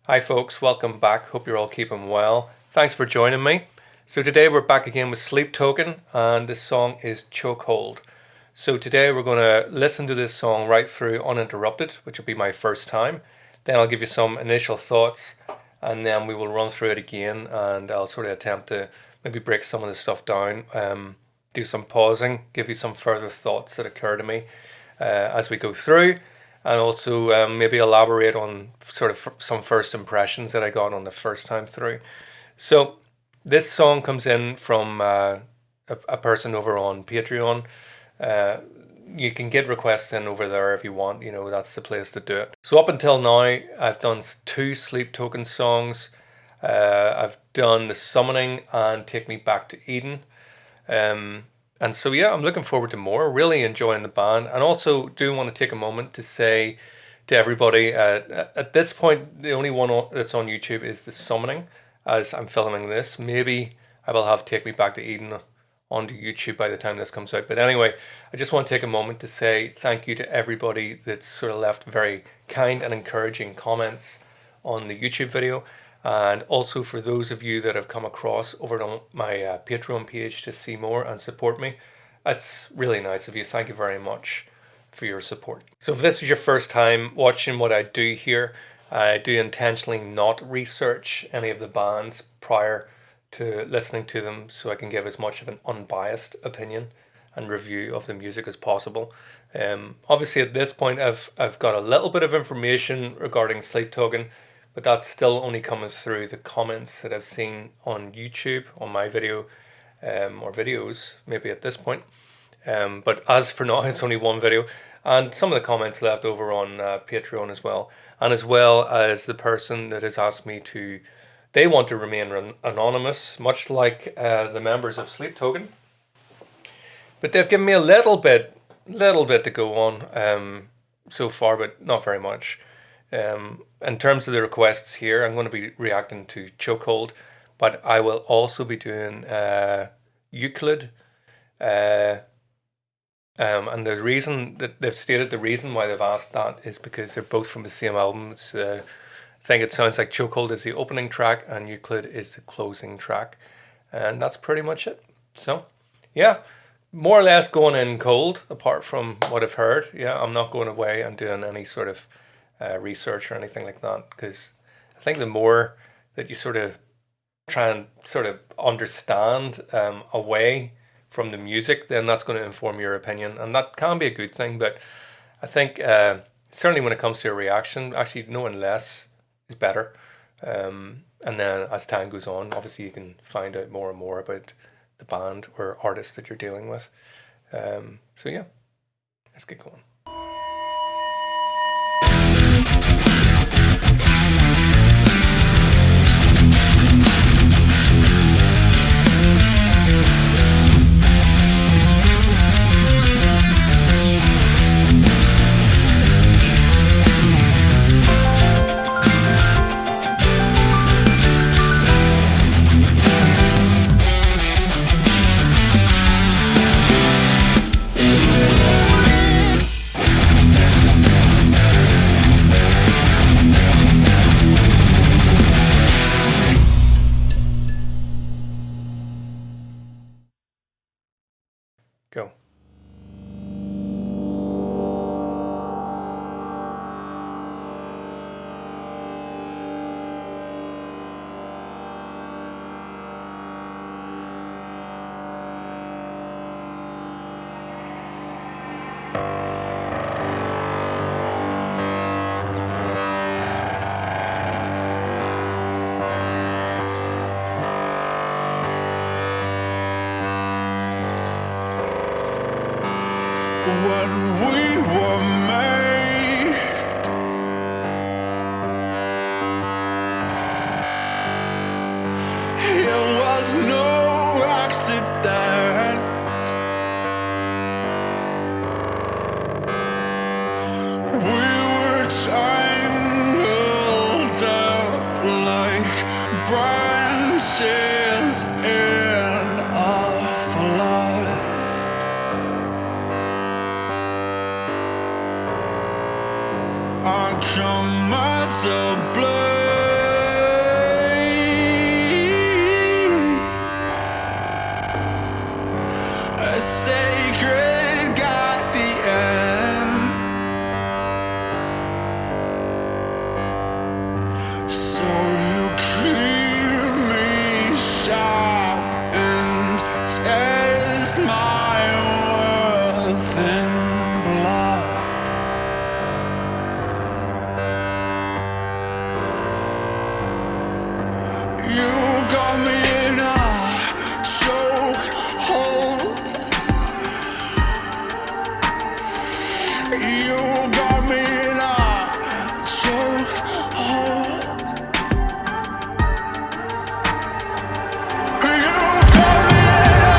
Hi folks, welcome back. Hope you're all keeping well. Thanks for joining me. So today we're back again with Sleep Token and this song is Chokehold. So today we're going to listen to this song right through uninterrupted, which will be my first time. Then I'll give you some initial thoughts and then we will run through it again and I'll sort of attempt to maybe break some of the stuff down, do some pausing, give you some further thoughts that occur to me as we go through, and also maybe elaborate on sort of some first impressions that I got on the first time through. So this song comes in from a person over on Patreon. Uh, you can get requests in over there if you want, that's the place to do it. So up until now, I've done two Sleep Token songs. I've done The Summoning and Take Me Back to Eden. And so, yeah, I'm looking forward to more. Really enjoying the band, and also do want to take a moment to say to everybody at this point, the only one that's on YouTube is The Summoning. As I'm filming this, maybe I will have Take Me Back to Eden onto YouTube by the time this comes out. But anyway, I just want to take a moment to say thank you to everybody that's sort of left very kind and encouraging comments on the YouTube video. And also for those of you that have come across over on my Patreon page to see more and support me. That's really nice of you. Thank you very much for your support. So if this is your first time watching what I do here, I do intentionally not research any of the bands prior to listening to them so I can give as much of an unbiased opinion and review of the music as possible. Obviously at this point I've got a little bit of information regarding Sleep Token, but that's still only coming through the comments that I've seen on YouTube, on my video, or videos, maybe at this point. But as for now, it's only one video. And some of the comments left over on Patreon as well. And as well as the person that has asked me to, they want to remain anonymous, much like the members of Sleep Token. But they've given me a little bit to go on so far, but not very much. In terms of the requests here, I'm going to be reacting to Chokehold, but I will also be doing Euclid. And the reason that they've stated, the reason why they've asked that is because they're both from the same album. I think it sounds like Chokehold is the opening track and Euclid is the closing track. And that's pretty much it. So, yeah, more or less going in cold, apart from what I've heard. Yeah, I'm not going away and doing any sort of research or anything like that, because I think the more that you sort of try and sort of understand away from the music, then that's going to inform your opinion, and that can be a good thing. But I think certainly when it comes to a reaction, actually knowing less is better. And then as time goes on, obviously you can find out more and more about the band or artist that you're dealing with. So yeah, let's get going. Go. When we were made, it was no accident. We were tangled up like branches in a flood. Our comets of blood. So you keep me sharp and test my worth in blood. You got me in a chokehold. You got me in a chokehold. You got me in a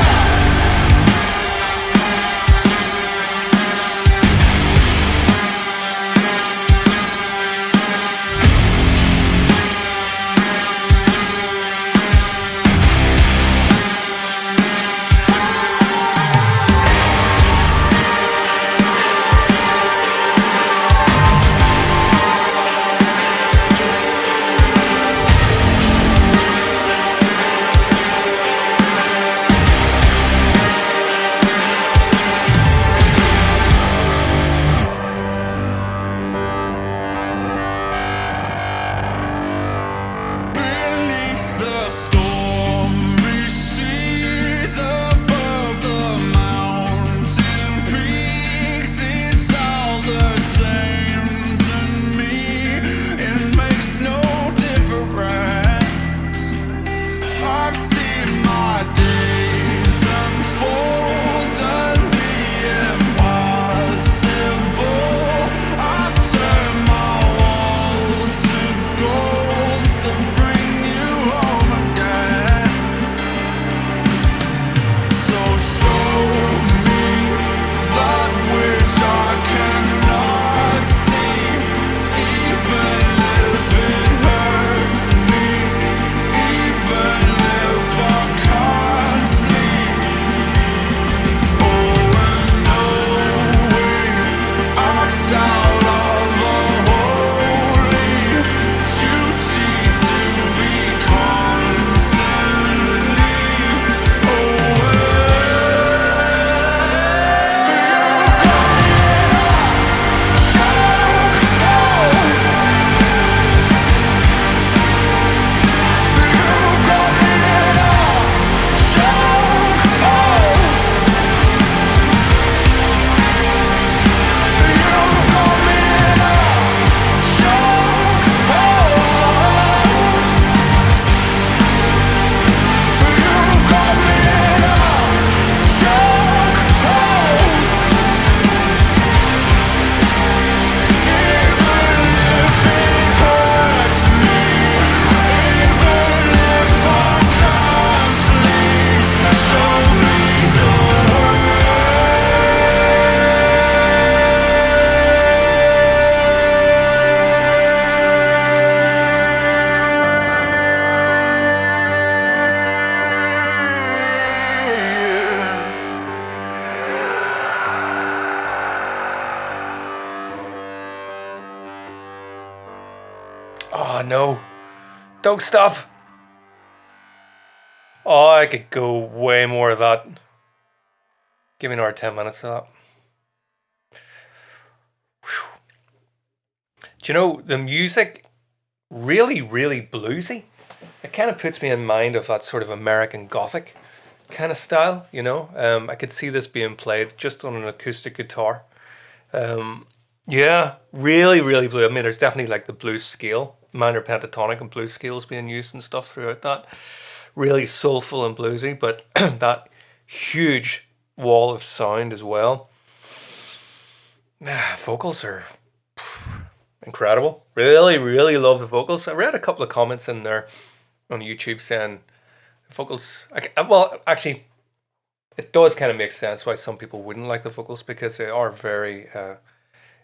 beneath the stormy seas, above the mountain peaks, it's all the same to me. It makes no difference. I've seen my days unfold and the impossible. I've turned my walls to gold to bring you home again. So show me that which I cannot see, even if it hurts me, even if I can't sleep. Oh, and knowing act out of a holy duty to be constantly. Oh, Oh no. Don't stop. Oh, I could go way more of that. Give me another 10 minutes of that. Whew. Do you know, the music really, really bluesy. It kind of puts me in mind of that sort of American Gothic kind of style, you know. I could see this being played just on an acoustic guitar. Yeah, really, really blue. I mean, there's definitely like the blues scale, minor pentatonic and blues scales being used and stuff throughout that. Really soulful and bluesy, but that huge wall of sound as well. Vocals are incredible. Really, really love the vocals. I read a couple of comments in there on YouTube saying vocals. Well, actually, it does kind of make sense why some people wouldn't like the vocals because they are very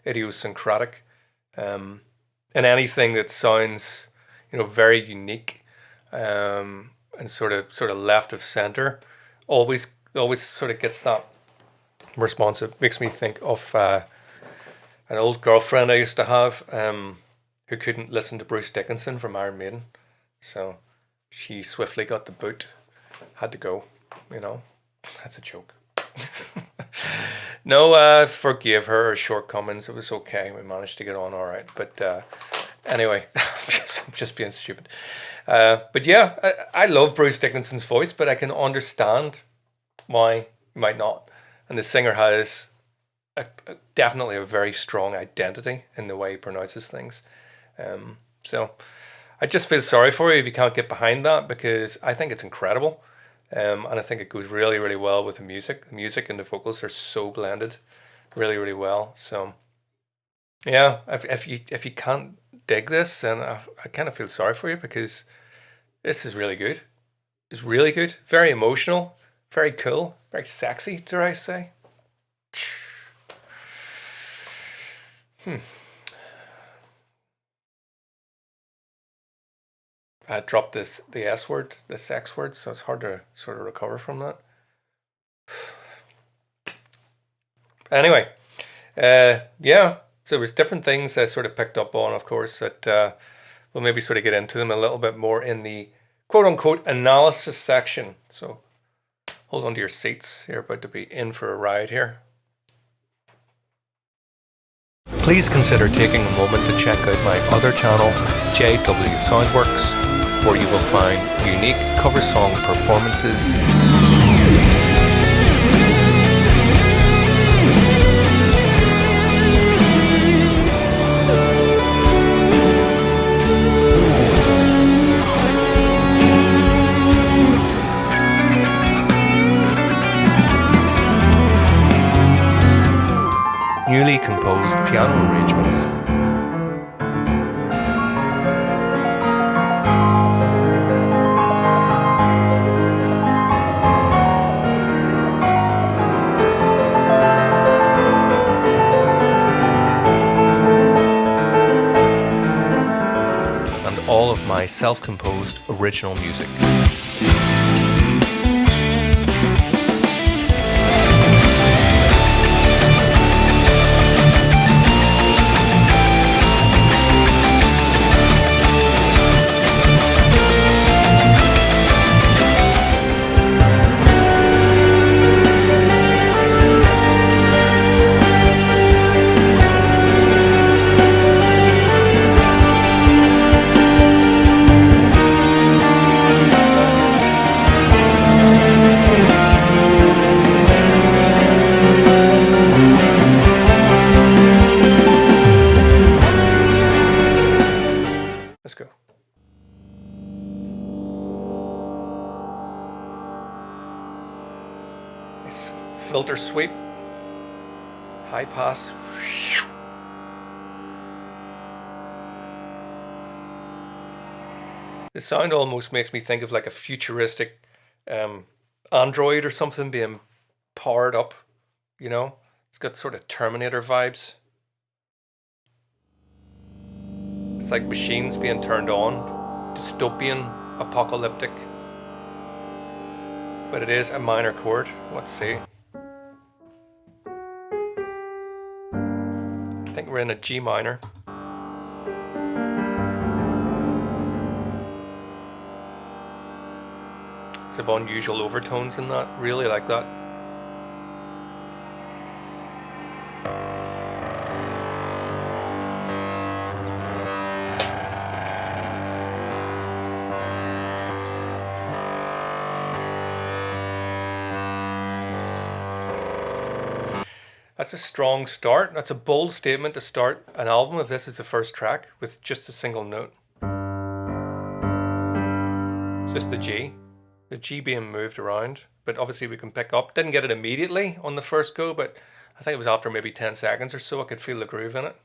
idiosyncratic. And anything that sounds, very unique, and sort of left of center, always sort of gets that response. It makes me think of an old girlfriend I used to have, who couldn't listen to Bruce Dickinson from Iron Maiden, so she swiftly got the boot, had to go. That's a joke. No, I forgave her shortcomings. It was okay. We managed to get on all right. But anyway, I'm just being stupid. But yeah, I love Bruce Dickinson's voice, but I can understand why you might not. And the singer has definitely a very strong identity in the way he pronounces things. So I just feel sorry for you if you can't get behind that, because I think it's incredible. And I think it goes really, really well with the music. The music and the vocals are so blended really, really well. So yeah, if you can't dig this, then I kind of feel sorry for you, because this is really good. It's really good. Very emotional, very cool, very sexy, dare I say. I dropped the S word, the sex word, so it's hard to sort of recover from that. Anyway, yeah, so there's different things I sort of picked up on, of course, that we'll maybe sort of get into them a little bit more in the quote unquote analysis section. So hold on to your seats. You're about to be in for a ride here. Please consider taking a moment to check out my other channel, JW Soundworks, where you will find unique cover song performances, newly composed piano arrangements, and all of my self-composed original music. Let's go. Nice filter sweep, high pass. The sound almost makes me think of like a futuristic Android or something being powered up, you know? It's got sort of Terminator vibes. It's like machines being turned on, dystopian, apocalyptic. But it is a minor chord. Let's see. I think we're in a G minor. It's of unusual overtones in that. Really like that. That's a strong start. That's a bold statement to start an album if this is the first track with just a single note. It's just the G being moved around, but obviously we can pick up. Didn't get it immediately on the first go, but I think it was after maybe 10 seconds or so I could feel the groove in it.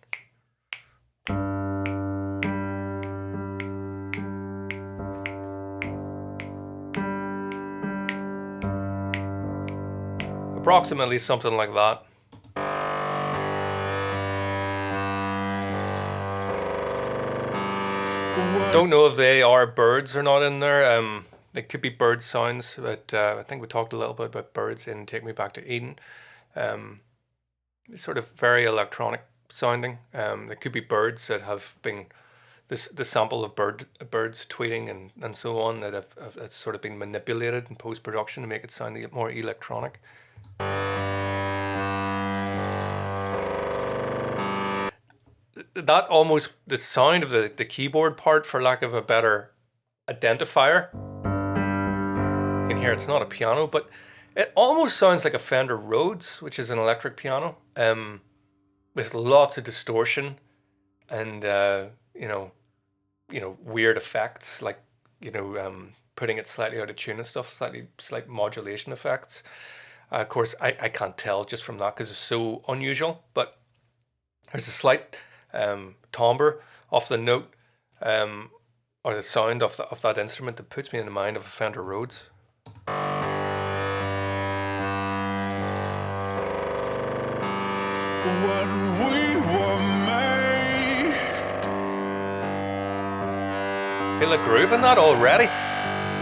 Approximately something like that. Don't know if they are birds or not in there. It could be bird sounds, but I think we talked a little bit about birds in Take Me Back to Eden. It's sort of very electronic sounding. There could be birds that have been the sample of birds tweeting and so on that have sort of been manipulated in post production to make it sound more electronic. that almost, the sound of the keyboard part, for lack of a better identifier. You can hear it's not a piano, but it almost sounds like a Fender Rhodes, which is an electric piano, with lots of distortion and weird effects, like putting it slightly out of tune and stuff, slight modulation effects. Of course, I can't tell just from that because it's so unusual, but there's a slight timbre off the note or the sound of that instrument that puts me in the mind of a Fender Rhodes. When we were made, Feel a groove in that already?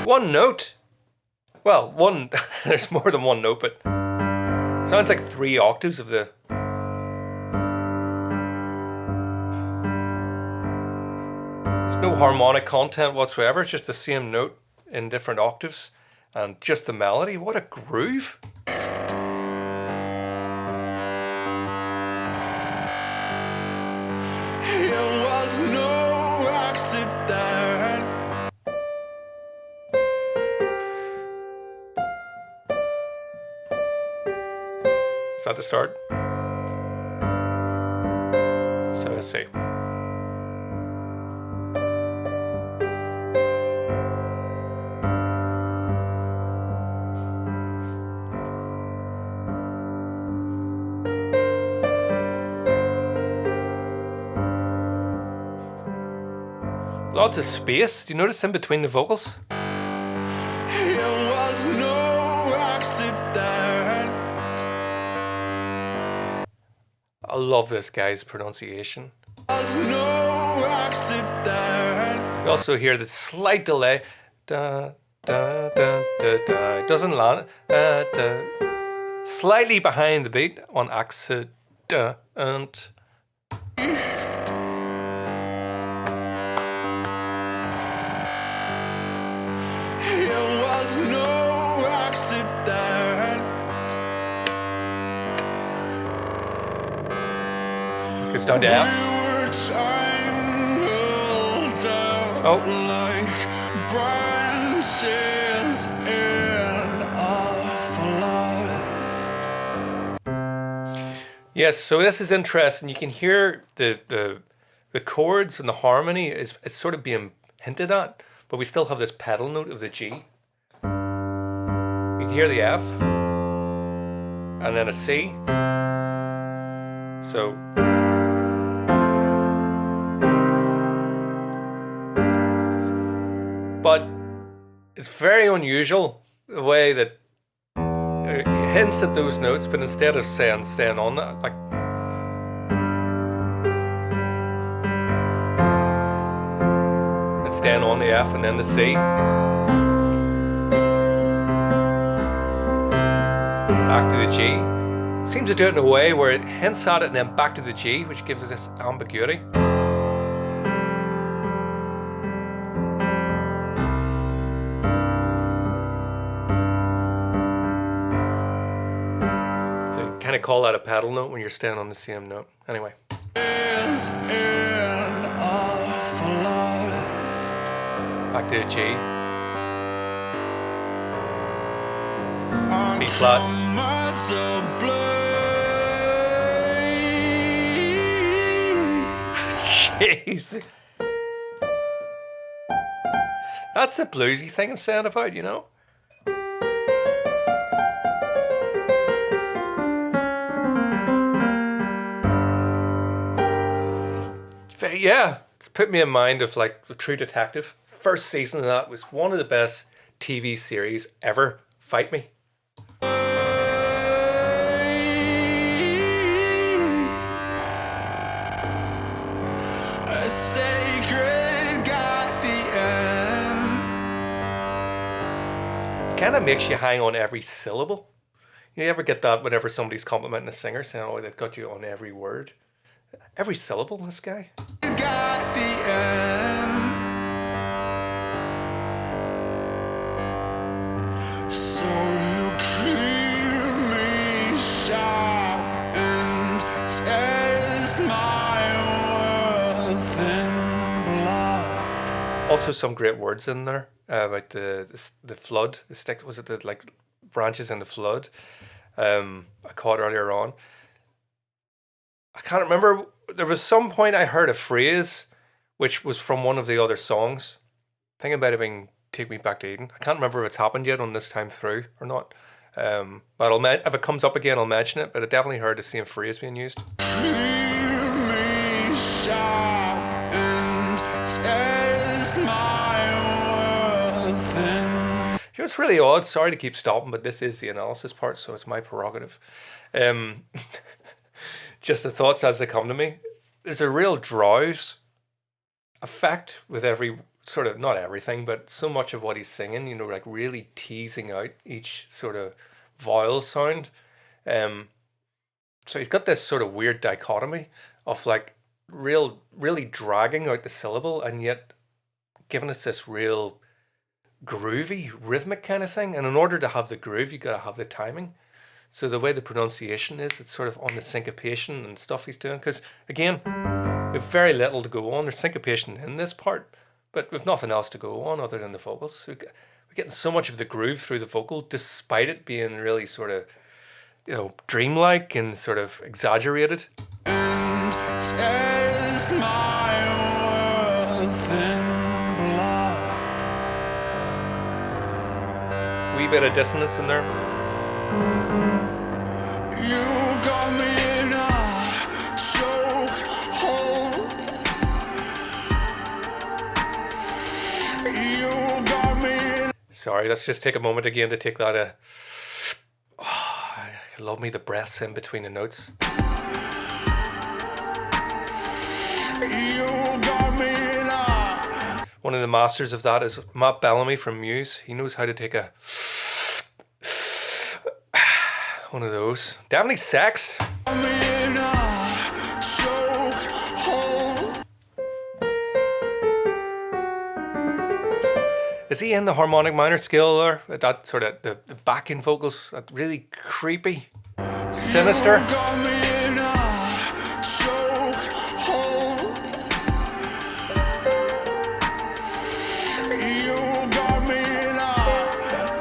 One note. Well, one. There's more than one note, but sounds like 3 octaves of the. There's no harmonic content whatsoever. It's just the same note in different octaves, and just the melody. What a groove! it was no accident. Is that the start? So let's see. Lots of space. Do you notice in between the vocals? It was no accident. I love this guy's pronunciation. It was no accident. You also hear the slight delay. Da, da, da, da, da. It doesn't land. Da, da. Slightly behind the beat on accident. It was no accident. Goes down to F. We were tangled up Oh. like branches in a flood. Yes, so this is interesting. You can hear the chords and the harmony is sort of being hinted at, but we still have this pedal note of the G. You can hear the F and then a C. So but it's very unusual the way that he hints at those notes, but instead of staying on that, like and staying on the F and then the C. Back to the G. Seems to do it in a way where it hints at it and then back to the G, which gives us this ambiguity. So you kind of call that a pedal note when you're staying on the same note. Anyway. Is in a flood. Back to the G. On B flat. comets of blade. Jeez. That's a bluesy thing I'm saying about, you know? Yeah, it's put me in mind of like True Detective. First season of that was one of the best TV series ever. Fight me. A sacred guardian. It kind of makes you hang on every syllable. You ever get that whenever somebody's complimenting a singer, saying, oh, they've got you on every word? Every syllable, this guy. Guardian. So you keep me sharp and test my Also, some great words in there about the flood. The stick was it the like branches in the flood. I caught earlier on. I can't remember. There was some point I heard a phrase which was from one of the other songs. Thinking about it being "Take Me Back to Eden." I can't remember if it's happened yet on this time through or not. But if it comes up again, I'll mention it. But I definitely heard the same phrase being used. Hear me sharp and test my worth and You know, it's really odd. Sorry to keep stopping, but this is the analysis part, so it's my prerogative. Just the thoughts as they come to me. There's a real drowse effect with every sort of, not everything, but so much of what he's singing, you know, like really teasing out each sort of vowel sound. So he's got this sort of weird dichotomy of like really dragging out the syllable and yet giving us this real groovy, rhythmic kind of thing. And in order to have the groove, you got to have the timing. So the way the pronunciation is, it's sort of on the syncopation and stuff he's doing. Because again, we have very little to go on. There's syncopation in this part, but we've nothing else to go on other than the vocals. So we're getting so much of the groove through the vocal, despite it being really sort of, you know, dreamlike and sort of exaggerated. test my worth in blood. Wee bit of dissonance in there. You got me in a chokehold. You got me in. Sorry, let's just take a moment again to take that. I love me the breaths in between the notes. You got me in a. One of the masters of that is Matt Bellamy from Muse. He knows how to take a one of those. Definitely sex. Got me in a chokehold. Is he in the harmonic minor scale there? That sort of the backing vocals, that really creepy, sinister. You got me in a chokehold. You got me in a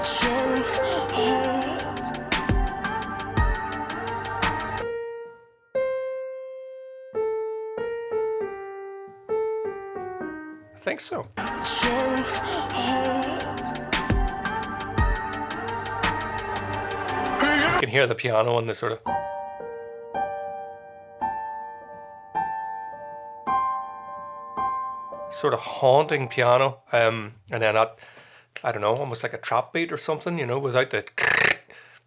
chokehold. I think so. Chokehold. You can hear the piano on this sort of. Sort of haunting piano, and then I don't know, almost like a trap beat or something, you know, without the,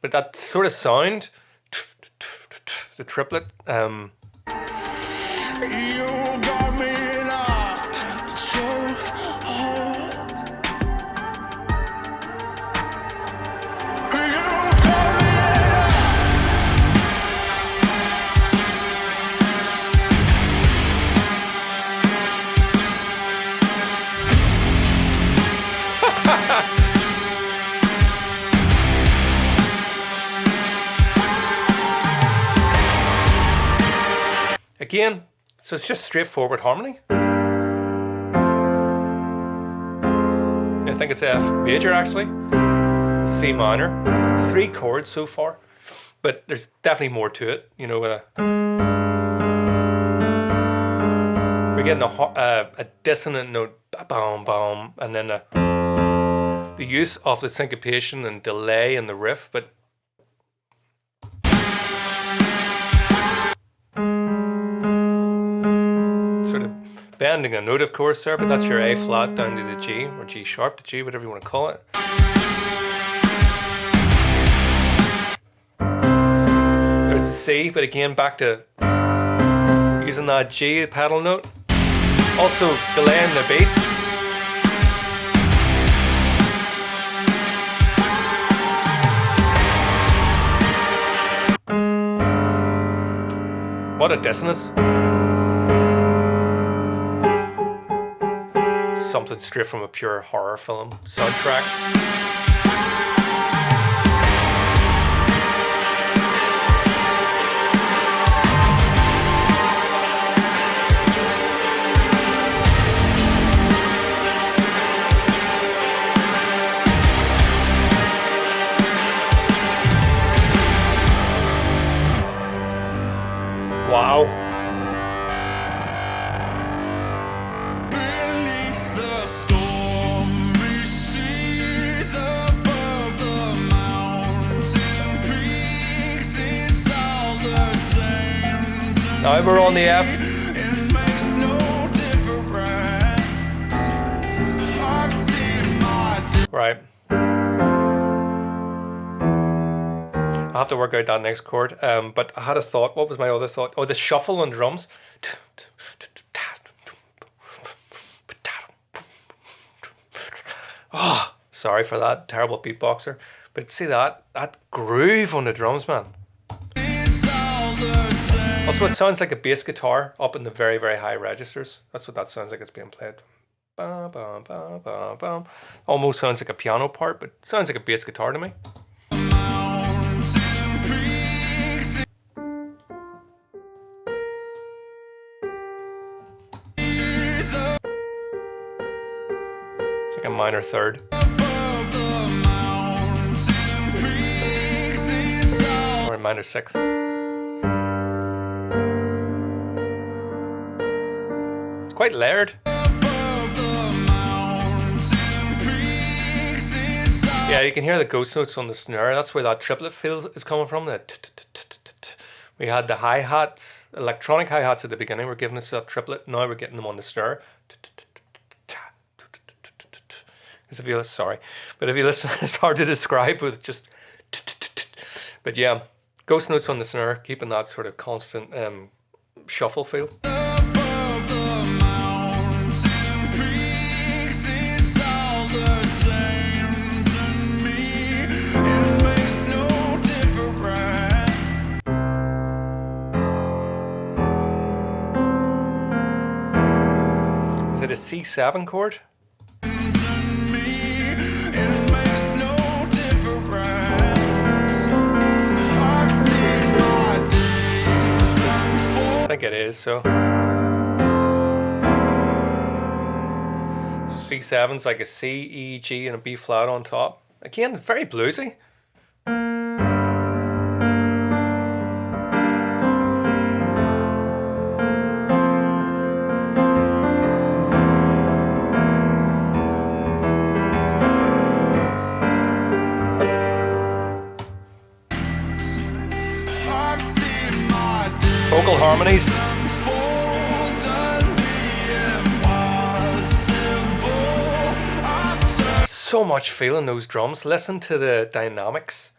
but that sort of sound, the triplet. You got me in a chokehold. You got me Again, so it's just straightforward harmony. I think it's F major actually, C minor, 3 chords so far, but there's definitely more to it. You know, we're getting a dissonant note, boom, boom, and then the use of the syncopation and delay in the riff, but sort of bending a note, of course, there, but that's your A flat down to the G, or G sharp to G, whatever you want to call it. There's the C, but again, back to using that G pedal note. Also delaying the beat. What a dissonance. Something straight from a pure horror film soundtrack. Now we're on the F. It makes no difference. I've seen my Right. I'll have to work out that next chord. But I had a thought. What was my other thought? Oh, the shuffle on drums. Oh, sorry for that. Terrible beatboxer. But see that groove on the drums, man. It's all the same. That's what sounds like a bass guitar up in the very, very high registers. That's what that sounds like it's being played. Bum, bum, bum, bum, bum. Almost sounds like a piano part, but sounds like a bass guitar to me. Mountain peaks. It's like a minor third. Above the mountain peaks. It's all Or a minor sixth. It's quite layered. above the mountain peaks. It's all Yeah, you can hear the ghost notes on the snare. That's where that triplet feel is coming from. We had the hi-hats, electronic hi-hats at the beginning. We're giving us that triplet. Now we're getting them on the snare. Because if you listen, sorry, but if you listen, it's hard to describe with just. But yeah, ghost notes on the snare, keeping that sort of constant shuffle feel. above the mountain peaks. It's all the same to me. It makes no difference. Is it a C7 chord? To me, it makes no difference. I've seen my days unfold. I think it is. So C7's like a C, E, G, and a B flat on top. Again, it's very bluesy. I've seen my days Vocal harmonies. unfold and the impossible. I've turned So much feel in those drums. Listen to the dynamics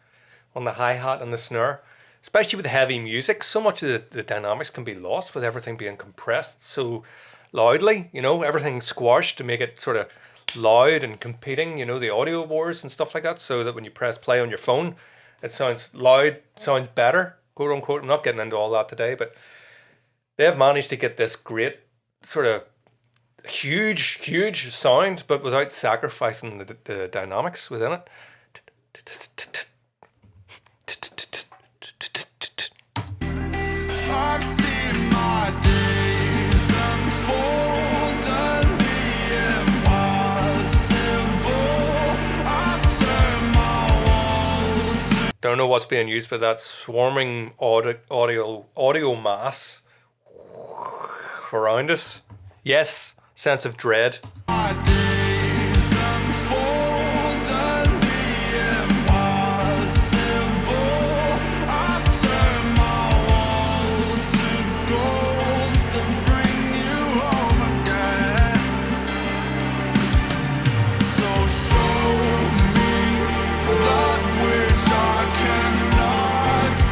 on the hi-hat and the snare. Especially with heavy music, so much of the dynamics can be lost with everything being compressed so loudly, you know, everything squashed to make it sort of loud and competing, you know, the audio wars and stuff like that, so that when you press play on your phone, it sounds loud, sounds better, quote unquote. I'm not getting into all that today, but they have managed to get this great sort of huge sound, but without sacrificing the dynamics within it. I've seen my days unfold and the impossible. I've turned my walls to Don't know what's being used, but that swarming audio mass around us. Yes, sense of dread. my days unfold and the impossible. I've turned my walls to gold to bring you home again. So show me that which I cannot see.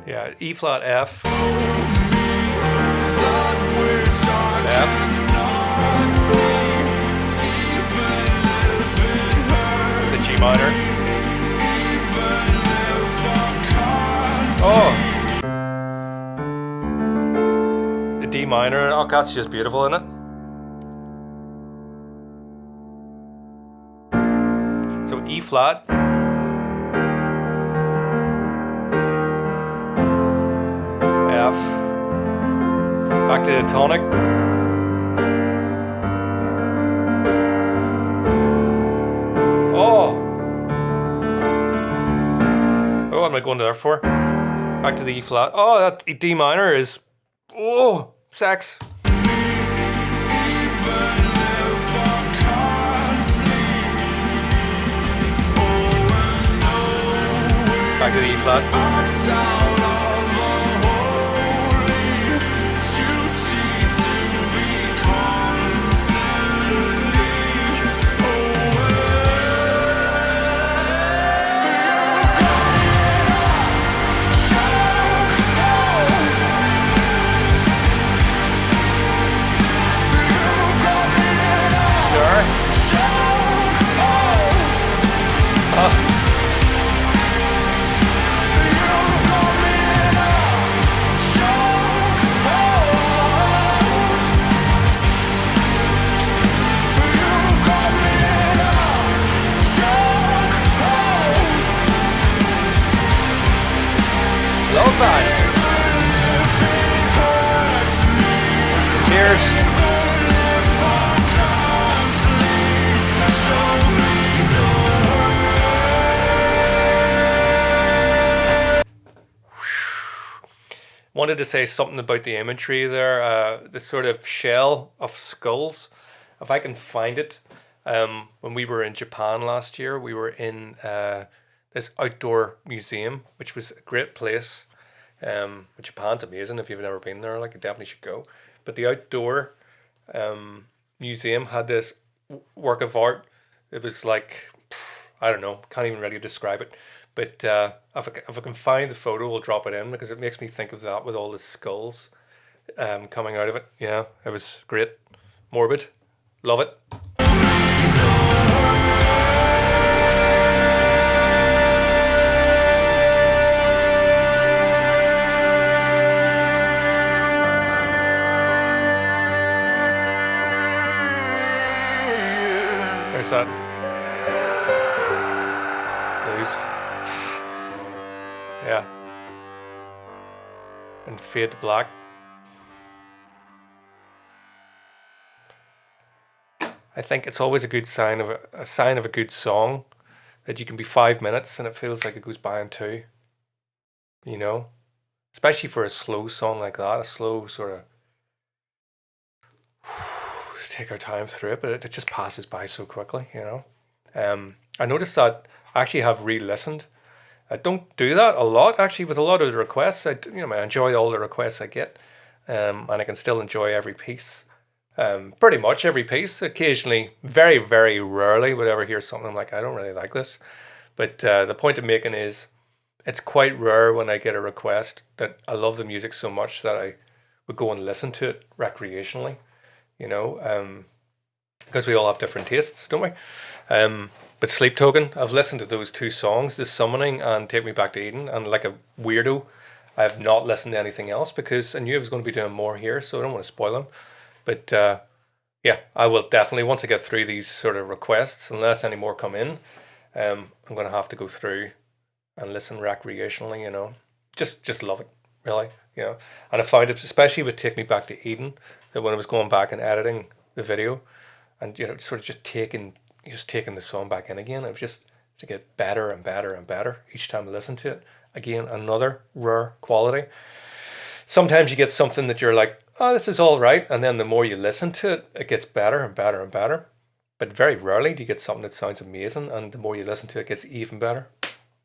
Yeah, E flat F, That which I F, cannot see, even if it hurts. the G minor. Even if I can't see. Oh, the D minor. Oh, that's just beautiful, isn't it? So E flat, F, back to the tonic. Oh, what am I going there for? Back to the E flat. Oh, that D minor is, oh, sex. Even if I can't sleep. Back to the E flat. Act out of a holy duty to be constantly aware. Love that. Cheers. Wanted to say something about the imagery there, the sort of shell of skulls. If I can find it, when we were in Japan last year, we were in this outdoor museum, which was a great place. Japan's amazing. If you've never been there, like, you definitely should go. But the outdoor museum had this work of art. It was like, I don't know, can't even really describe it. But if I can find the photo, we'll drop it in, because it makes me think of that with all the skulls coming out of it. Yeah, it was great. Morbid. Love it. There's that blues. Yeah. And fade to black. I think it's always a good sign of a sign of a good song that you can be 5 minutes and it feels like it goes by in 2. You know? Especially for a slow song like that, a slow sort of take our time through it, but it just passes by so quickly, you know. I noticed that I actually have re-listened. I don't do that a lot, actually, with a lot of the requests. I enjoy all the requests I get, and I can still enjoy every piece. Pretty much every piece. Occasionally, very, very rarely would I ever hear something I'm like, I don't really like this. But the point I'm making is, it's quite rare when I get a request that I love the music so much that I would go and listen to it recreationally. You know, because we all have different tastes, don't we? But Sleep Token, I've listened to those 2 songs, This Summoning and Take Me Back to Eden, and like a weirdo, I have not listened to anything else because I knew I was going to be doing more here, so I don't want to spoil them. But yeah, I will definitely, once I get through these sort of requests, unless any more come in, I'm going to have to go through and listen recreationally, you know. Just love it, really, you know. And I found it, especially with Take Me Back to Eden, that when I was going back and editing the video and, you know, sort of just taking the song back in again, it was just to get better and better and better each time I listen to it. Again, another rare quality. Sometimes you get something that you're like, oh, this is all right, and then the more you listen to it, it gets better and better and better. But very rarely do you get something that sounds amazing, and the more you listen to it, it gets even better.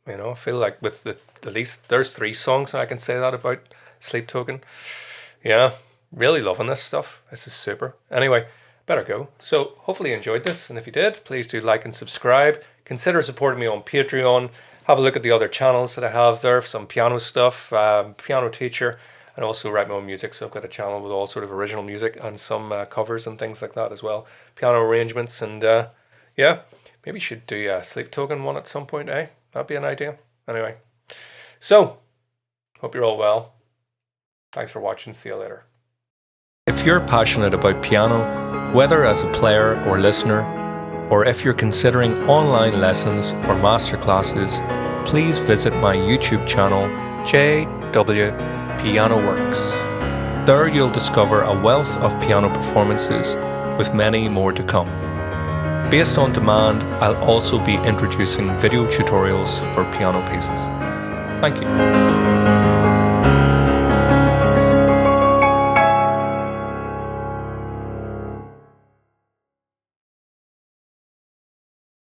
You know, I feel like with the least, there's 3 songs I can say that about Sleep Token. Yeah, really loving this stuff. This is super. Anyway, better go. So hopefully you enjoyed this, and if you did, please do like and subscribe. Consider supporting me on Patreon. Have a look at the other channels that I have there, some piano stuff, piano teacher, and also write my own music. So I've got a channel with all sort of original music and some covers and things like that as well. Piano arrangements, and yeah, maybe you should do a Sleep Token one at some point, eh? That'd be an idea. Anyway, so hope you're all well. Thanks for watching. See you later. If you're passionate about piano, whether as a player or listener, or if you're considering online lessons or masterclasses, please visit my YouTube channel, JW Piano Works. There you'll discover a wealth of piano performances, with many more to come. Based on demand, I'll also be introducing video tutorials for piano pieces. Thank you.